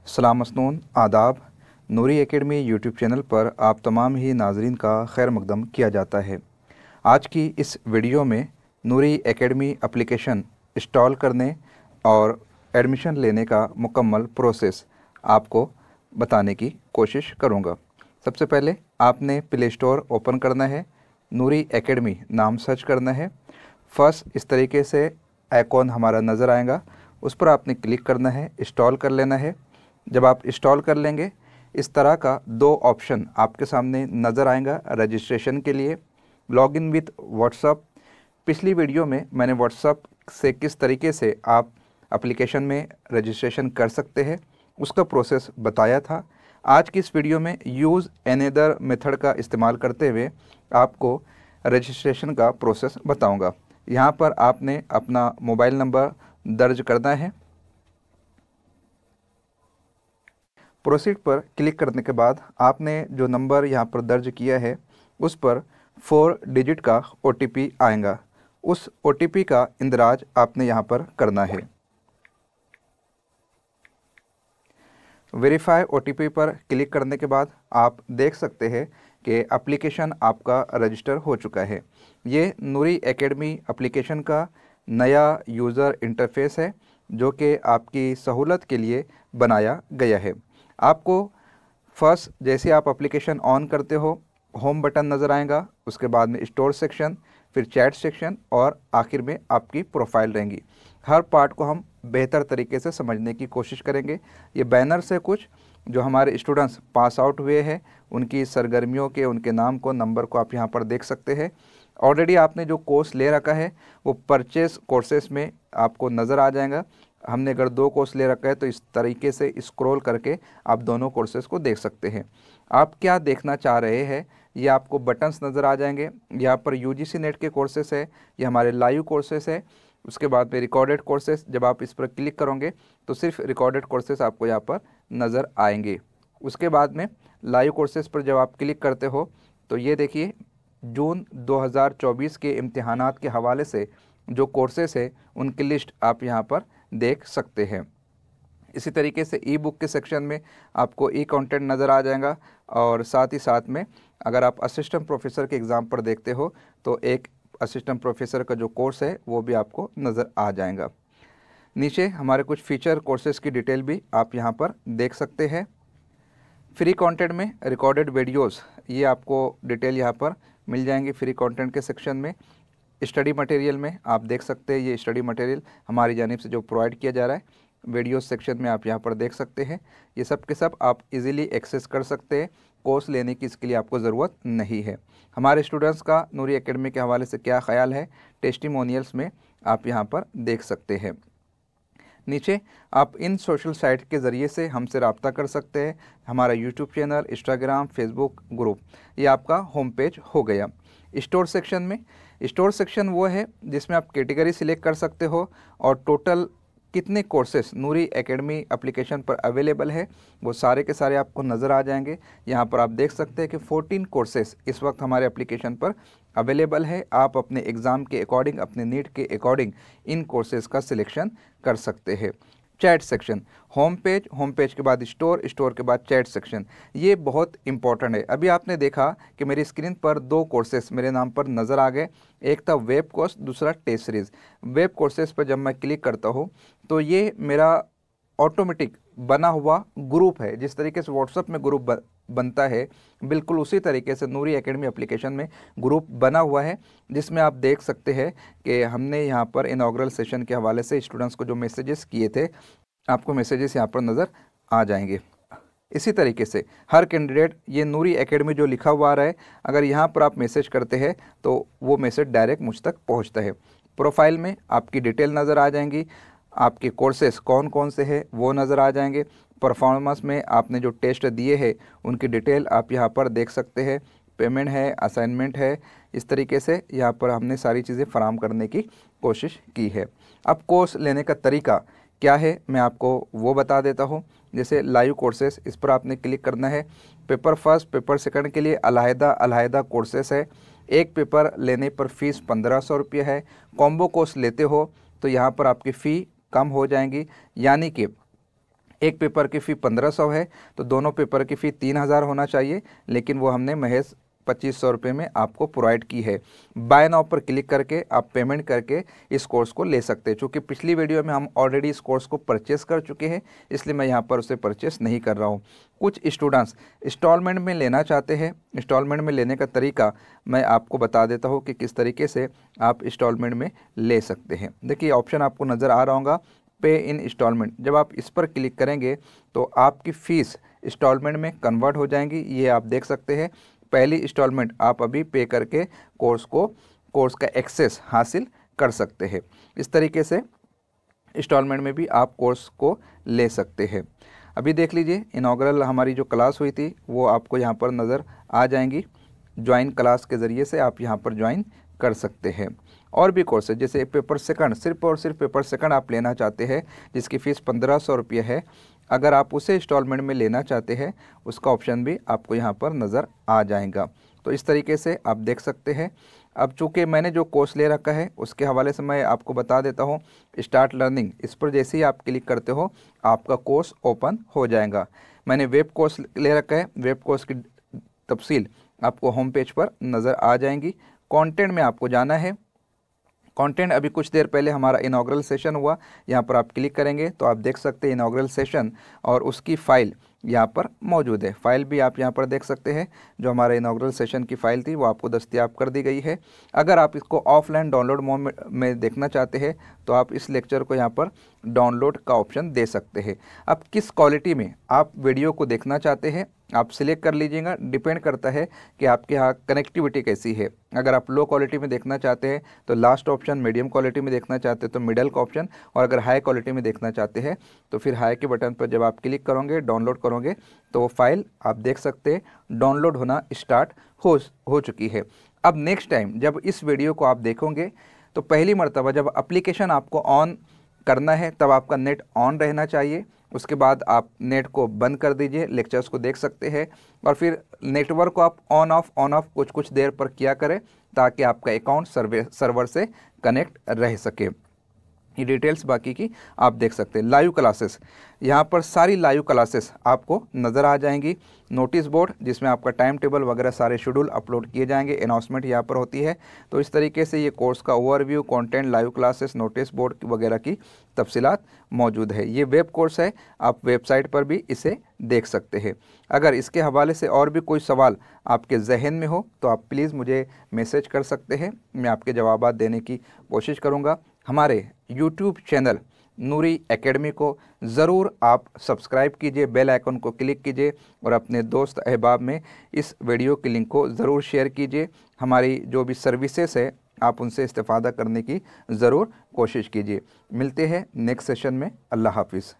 सलाम मसनून आदाब। नूरी academy YouTube channel पर आप तमाम ही नाजरीन का खैर मकदम किया जाता है। आज की इस वीडियो में नूरी एकेडमी एप्लीकेशन इंस्टॉल करने और एडमिशन लेने का मुकम्मल प्रोसेस आपको बताने की कोशिश करूँगा। सबसे पहले आपने प्ले स्टोर ओपन करना है, नूरी एकेडमी नाम सर्च करना है। फर्स्ट इस तरीके से आइकॉन हमारा नज़र आएगा, उस पर आपने क्लिक करना है, इंस्टॉल कर लेना है। जब आप इंस्टॉल कर लेंगे इस तरह का दो ऑप्शन आपके सामने नज़र आएगा रजिस्ट्रेशन के लिए, लॉगिन विथ व्हाट्सएप। पिछली वीडियो में मैंने व्हाट्सएप से किस तरीके से आप एप्लीकेशन में रजिस्ट्रेशन कर सकते हैं उसका प्रोसेस बताया था। आज की इस वीडियो में यूज़ अनदर मेथड का इस्तेमाल करते हुए आपको रजिस्ट्रेशन का प्रोसेस बताऊंगा। यहाँ पर आपने अपना मोबाइल नंबर दर्ज करना है। प्रोसीड पर क्लिक करने के बाद आपने जो नंबर यहाँ पर दर्ज किया है उस पर 4 डिजिट का OTP आएगा। उस OTP का इंदराज आपने यहाँ पर करना है। वेरीफाई OTP पर क्लिक करने के बाद आप देख सकते हैं कि एप्लीकेशन आपका रजिस्टर हो चुका है। ये नूरी एकेडमी एप्लीकेशन का नया यूज़र इंटरफेस है जो कि आपकी सहूलत के लिए बनाया गया है। आपको फर्स्ट जैसे आप एप्लीकेशन ऑन करते हो होम बटन नज़र आएगा, उसके बाद में स्टोर सेक्शन, फिर चैट सेक्शन और आखिर में आपकी प्रोफाइल रहेंगी। हर पार्ट को हम बेहतर तरीके से समझने की कोशिश करेंगे। ये बैनर से कुछ जो हमारे स्टूडेंट्स पास आउट हुए हैं उनकी सरगर्मियों के उनके नाम को नंबर को आप यहाँ पर देख सकते हैं। ऑलरेडी आपने जो कोर्स ले रखा है वो परचेस कोर्सेस में आपको नज़र आ जाएगा। हमने अगर 2 कोर्स ले रखा है तो इस तरीके से स्क्रॉल करके आप दोनों कोर्सेज़ को देख सकते हैं। आप क्या देखना चाह रहे हैं ये आपको बटन्स नज़र आ जाएंगे। यहाँ पर UGC नेट के कोर्सेस है, ये हमारे लाइव कोर्सेस है। उसके बाद में रिकॉर्डेड कोर्सेस, जब आप इस पर क्लिक करोगे तो सिर्फ रिकॉर्डेड कोर्सेस आपको यहाँ पर नज़र आएंगे। उसके बाद में लाइव कोर्सेस पर जब आप क्लिक करते हो तो ये देखिए जून 2024 के इम्तिहानात के हवाले से जो कोर्सेस है उनकी लिस्ट आप यहाँ पर देख सकते हैं। इसी तरीके से ई बुक के सेक्शन में आपको ई कंटेंट नज़र आ जाएगा और साथ ही साथ में अगर आप असिस्टेंट प्रोफेसर के एग्ज़ाम पर देखते हो तो एक असिस्टेंट प्रोफेसर का जो कोर्स है वो भी आपको नज़र आ जाएगा। नीचे हमारे कुछ फीचर कोर्सेज़ की डिटेल भी आप यहाँ पर देख सकते हैं। फ्री कंटेंट में रिकॉर्डेड वीडियोस ये आपको डिटेल यहाँ पर मिल जाएंगी फ्री कंटेंट के सेक्शन में। स्टडी मटेरियल में आप देख सकते हैं ये स्टडी मटेरियल हमारी जानिब से जो प्रोवाइड किया जा रहा है वीडियो सेक्शन में आप यहाँ पर देख सकते हैं। ये सब के सब आप इजीली एक्सेस कर सकते हैं। कोर्स लेने की इसके लिए आपको ज़रूरत नहीं है। हमारे स्टूडेंट्स का नूरी एकेडमी के हवाले से क्या ख्याल है टेस्टिमोनियल्स में आप यहाँ पर देख सकते हैं। नीचे आप इन सोशल साइट के ज़रिए से हमसे रब्ता कर सकते हैं। हमारा YouTube channel, Instagram, Facebook group ये आपका होम पेज हो गया। स्टोर सेक्शन में स्टोर सेक्शन वो है जिसमें आप कैटेगरी सिलेक्ट कर सकते हो और टोटल कितने कोर्सेस नूरी एकेडमी एप्लीकेशन पर अवेलेबल है वो सारे के सारे आपको नज़र आ जाएंगे। यहाँ पर आप देख सकते हैं कि 14 कोर्सेस इस वक्त हमारे एप्लीकेशन पर अवेलेबल है। आप अपने एग्ज़ाम के अकॉर्डिंग, अपने नीड के अकॉर्डिंग इन कोर्सेज़ का सिलेक्शन कर सकते हैं। चैट सेक्शन, होम पेज के बाद स्टोर के बाद चैट सेक्शन, ये बहुत इंपॉर्टेंट है। अभी आपने देखा कि मेरी स्क्रीन पर 2 कोर्सेस मेरे नाम पर नज़र आ गए, एक था वेब कोर्स, दूसरा टेस्ट सीरीज़। वेब कोर्सेस पर जब मैं क्लिक करता हूँ तो ये मेरा ऑटोमेटिक बना हुआ ग्रुप है। जिस तरीके से व्हाट्सएप में ग्रुप बनता है बिल्कुल उसी तरीके से नूरी एकेडमी एप्लीकेशन में ग्रुप बना हुआ है, जिसमें आप देख सकते हैं कि हमने यहाँ पर इनॉग्रल सेशन के हवाले से स्टूडेंट्स को जो मैसेजेस किए थे आपको मैसेजेस यहाँ पर नज़र आ जाएंगे। इसी तरीके से हर कैंडिडेट ये नूरी एकेडमी जो लिखा हुआ आ रहा है अगर यहाँ पर आप मैसेज करते हैं तो वो मैसेज डायरेक्ट मुझ तक पहुँचता है। प्रोफाइल में आपकी डिटेल नज़र आ जाएंगी, आपके कोर्सेस कौन कौन से हैं वो नज़र आ जाएंगे। परफॉर्मेंस में आपने जो टेस्ट दिए हैं उनकी डिटेल आप यहाँ पर देख सकते हैं। पेमेंट है, असाइनमेंट है, इस तरीके से यहाँ पर हमने सारी चीज़ें फराहम करने की कोशिश की है। अब कोर्स लेने का तरीका क्या है मैं आपको वो बता देता हूँ। जैसे लाइव कोर्सेस, इस पर आपने क्लिक करना है। पेपर फर्स्ट, पेपर सेकंड के लिए अलहदा कोर्सेस है। एक पेपर लेने पर फ़ीस 1500 रुपये है। कॉम्बो कोर्स लेते हो तो यहाँ पर आपकी फ़ी कम हो जाएंगी, यानी कि एक पेपर की फ़ी 1500 है तो दोनों पेपर की फ़ी 3000 होना चाहिए, लेकिन वो हमने महज 2500 रुपये में आपको प्रोवाइड की है। बाय नाउ पर क्लिक करके आप पेमेंट करके इस कोर्स को ले सकते हैं। चूँकि पिछली वीडियो में हम ऑलरेडी इस कोर्स को परचेस कर चुके हैं, इसलिए मैं यहाँ पर उसे परचेस नहीं कर रहा हूँ। कुछ स्टूडेंट्स इंस्टॉलमेंट में लेना चाहते हैं। इंस्टॉलमेंट में लेने का तरीका मैं आपको बता देता हूँ कि किस तरीके से आप इंस्टॉलमेंट में ले सकते हैं। देखिए ऑप्शन आपको नज़र आ रहा होगा, पे इन इंस्टॉलमेंट। जब आप इस पर क्लिक करेंगे तो आपकी फ़ीस इंस्टॉलमेंट में कन्वर्ट हो जाएंगी। ये आप देख सकते हैं, पहली इंस्टॉलमेंट आप अभी पे करके कोर्स का एक्सेस हासिल कर सकते हैं। इस तरीके से इंस्टॉलमेंट में भी आप कोर्स को ले सकते हैं। अभी देख लीजिए इनॉग्रल हमारी जो क्लास हुई थी वो आपको यहाँ पर नज़र आ जाएंगी। ज्वाइन क्लास के ज़रिए से आप यहाँ पर ज्वाइन कर सकते हैं। और भी कोर्स है, जैसे पेपर सेकंड, सिर्फ और सिर्फ पेपर सेकंड आप लेना चाहते हैं जिसकी फ़ीस 1500 रुपये है। अगर आप उसे इंस्टॉलमेंट में लेना चाहते हैं उसका ऑप्शन भी आपको यहाँ पर नज़र आ जाएगा। तो इस तरीके से आप देख सकते हैं। अब चूँकि मैंने जो कोर्स ले रखा है उसके हवाले से मैं आपको बता देता हूँ। स्टार्ट लर्निंग, इस पर जैसे ही आप क्लिक करते हो आपका कोर्स ओपन हो जाएगा। मैंने वेब कोर्स ले रखा है, वेब कोर्स की तफसील आपको होम पेज पर नज़र आ जाएंगी। कंटेंट में आपको जाना है। कंटेंट अभी कुछ देर पहले हमारा इनॉग्रल सेशन हुआ, यहाँ पर आप क्लिक करेंगे तो आप देख सकते हैं इनॉग्रल सेशन और उसकी फ़ाइल यहाँ पर मौजूद है। फ़ाइल भी आप यहाँ पर देख सकते हैं, जो हमारे इनॉग्रल सेशन की फ़ाइल थी वो आपको दस्तयाब कर दी गई है। अगर आप इसको ऑफलाइन डाउनलोड मोड में देखना चाहते हैं तो आप इस लेक्चर को यहाँ पर डाउनलोड का ऑप्शन दे सकते हैं। अब किस क्वालिटी में आप वीडियो को देखना चाहते हैं आप सिलेक्ट कर लीजिएगा। डिपेंड करता है कि आपके यहाँ कनेक्टिविटी कैसी है। अगर आप लो क्वालिटी में देखना चाहते हैं तो लास्ट ऑप्शन, मीडियम क्वालिटी में देखना चाहते हैं तो मिडल का ऑप्शन, और अगर हाई क्वालिटी में देखना चाहते हैं तो फिर हाई के बटन पर जब आप क्लिक करोगे, डाउनलोड करोगे, तो वो फाइल आप देख सकते हैं डाउनलोड होना स्टार्ट हो चुकी है। अब नेक्स्ट टाइम जब इस वीडियो को आप देखोगे तो पहली मर्तबा जब एप्लीकेशन आपको ऑन करना है तब आपका नेट ऑन रहना चाहिए। उसके बाद आप नेट को बंद कर दीजिए, लेक्चर्स को देख सकते हैं, और फिर नेटवर्क को आप ऑन ऑफ कुछ देर पर किया करें ताकि आपका अकाउंट सर्वर से कनेक्ट रह सके। ये डिटेल्स बाकी की आप देख सकते हैं। लाइव क्लासेस, यहाँ पर सारी लाइव क्लासेस आपको नज़र आ जाएंगी। नोटिस बोर्ड जिसमें आपका टाइम टेबल वगैरह सारे शेड्यूल अपलोड किए जाएंगे, अनाउंसमेंट यहाँ पर होती है। तो इस तरीके से ये कोर्स का overview, content, live classes, notice board वगैरह की तफसीलात मौजूद है। ये वेब कोर्स है, आप वेबसाइट पर भी इसे देख सकते हैं। अगर इसके हवाले से और भी कोई सवाल आपके जहन में हो तो आप प्लीज़ मुझे मैसेज कर सकते हैं, मैं आपके जवाब देने की कोशिश करूँगा। हमारे YouTube चैनल नूरी एकेडमी को ज़रूर आप सब्सक्राइब कीजिए, बेल आइकन को क्लिक कीजिए और अपने दोस्त अहबाब में इस वीडियो की लिंक को ज़रूर शेयर कीजिए। हमारी जो भी सर्विसेज है आप उनसे इस्तेफ़ादा करने की ज़रूर कोशिश कीजिए। मिलते हैं नेक्स्ट सेशन में। अल्लाह हाफिज़।